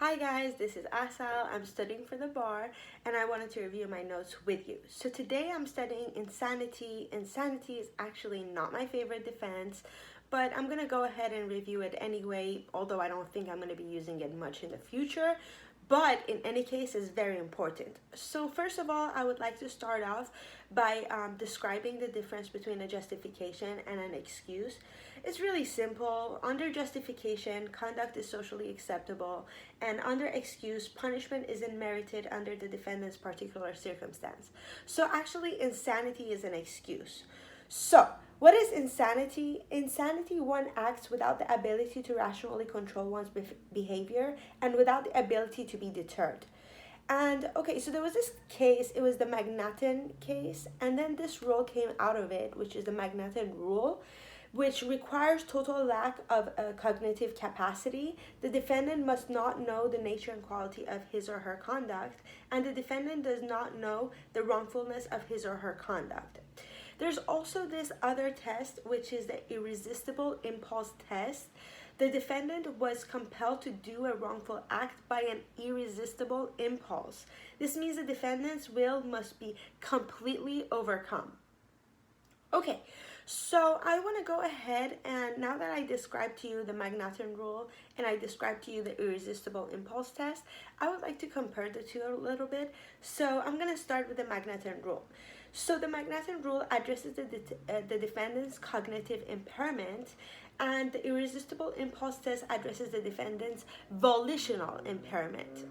Hi guys, this is Asal. I'm studying for the bar and I wanted to review my notes with you. So today I'm studying insanity. Insanity is actually not my favorite defense, but I'm going to go ahead and review it anyway, although I don't think I'm going to be using it much in the future. But in any case, it's very important. So first of all, I would like to start off by describing the difference between a justification and an excuse. It's really simple. Under justification, conduct is socially acceptable, and under excuse, punishment isn't merited under the defendant's particular circumstance. So actually, insanity is an excuse. So, what is insanity? Insanity, one acts without the ability to rationally control one's behavior and without the ability to be deterred. And okay, so there was this case, it was the Magnatin case, and then this rule came out of it, which is the Magnatin rule, which requires total lack of cognitive capacity. The defendant must not know the nature and quality of his or her conduct, and the defendant does not know the wrongfulness of his or her conduct. There's also this other test, which is the irresistible impulse test. The defendant was compelled to do a wrongful act by an irresistible impulse. This means the defendant's will must be completely overcome. Okay, so I want to go ahead and now that I described to you the Magnatin rule and I described to you the irresistible impulse test, I would like to compare the two a little bit. So I'm going to start with the Magnatin rule. So the Magnatin rule addresses the defendant's cognitive impairment, and the irresistible impulse test addresses the defendant's volitional impairment.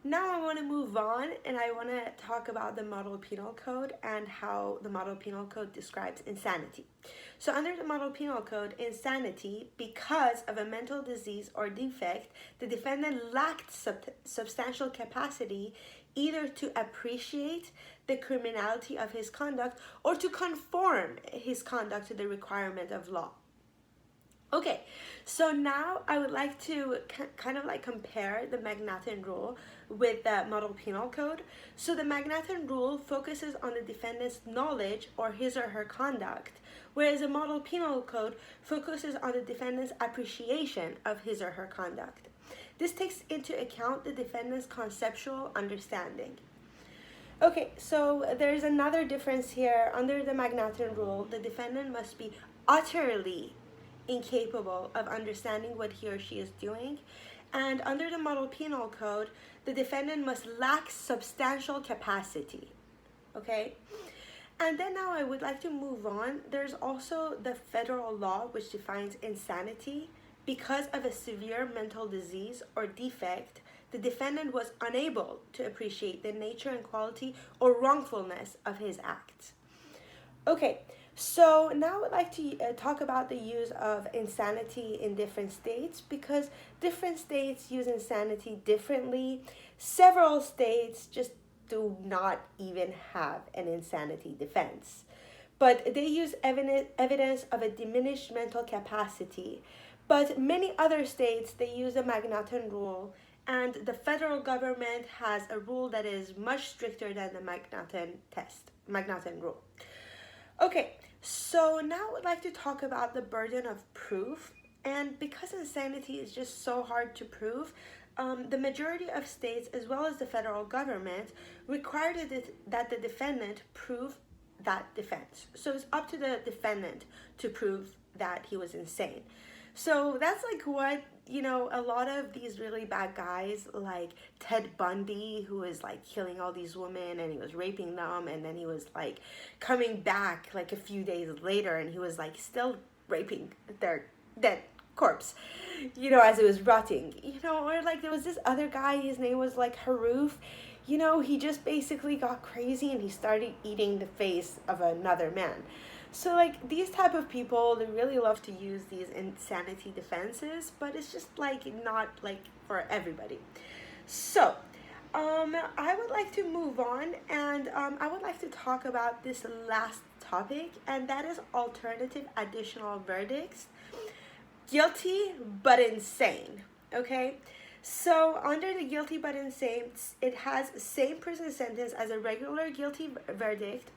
Now I want to move on and I want to talk about the Model Penal Code and how the Model Penal Code describes insanity. So under the Model Penal Code, insanity, because of a mental disease or defect, the defendant lacked substantial capacity either to appreciate the criminality of his conduct or to conform his conduct to the requirement of law. Okay, so now I would like to kind of like compare the Magnatin rule with the Model Penal Code. So the Magnatin rule focuses on the defendant's knowledge or his or her conduct, whereas the Model Penal Code focuses on the defendant's appreciation of his or her conduct. This takes into account the defendant's conceptual understanding. Okay, so there's another difference here. Under the Magnatin rule, the defendant must be utterly incapable of understanding what he or she is doing. And under the Model Penal Code, the defendant must lack substantial capacity. Okay? And then now I would like to move on. There's also the federal law which defines insanity. Because of a severe mental disease or defect, the defendant was unable to appreciate the nature and quality or wrongfulness of his acts. Okay, so now I would like to talk about the use of insanity in different states, because different states use insanity differently. Several states just do not even have an insanity defense, but they use evidence of a diminished mental capacity. But many other states, they use the Magnatin rule, and the federal government has a rule that is much stricter than the Magnatin rule. Okay, so now I would like to talk about the burden of proof. And because insanity is just so hard to prove, the majority of states, as well as the federal government, require that the defendant prove that defense. So it's up to the defendant to prove that he was insane. So that's like what, a lot of these really bad guys like Ted Bundy, who was like killing all these women and he was raping them, and then he was like coming back like a few days later and he was like still raping their dead corpse, as it was rotting, or like there was this other guy, his name was like Haruf, he just basically got crazy and he started eating the face of another man. So like these type of people, they really love to use these insanity defenses, but it's just like not like for everybody. So I would like to move on, and I would like to talk about this last topic, and that is alternative additional verdicts. Guilty but insane. Okay, so under the guilty but insane, it has the same prison sentence as a regular guilty verdict,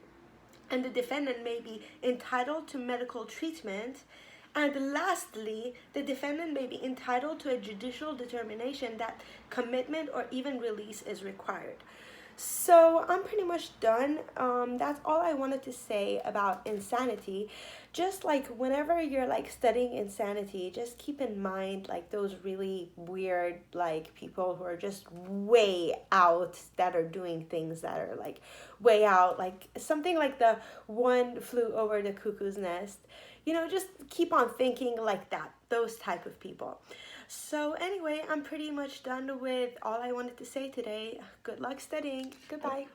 and the defendant may be entitled to medical treatment, And lastly, the defendant may be entitled to a judicial determination that commitment or even release is required. So I'm pretty much done. That's all I wanted to say about insanity. Just like whenever you're like studying insanity, just keep in mind like those really weird like people who are just way out, that are doing things that are like way out, like something like the one flew over the cuckoo's nest. Just keep on thinking like that, those type of people. So anyway, I'm pretty much done with all I wanted to say today. Good luck studying. Goodbye.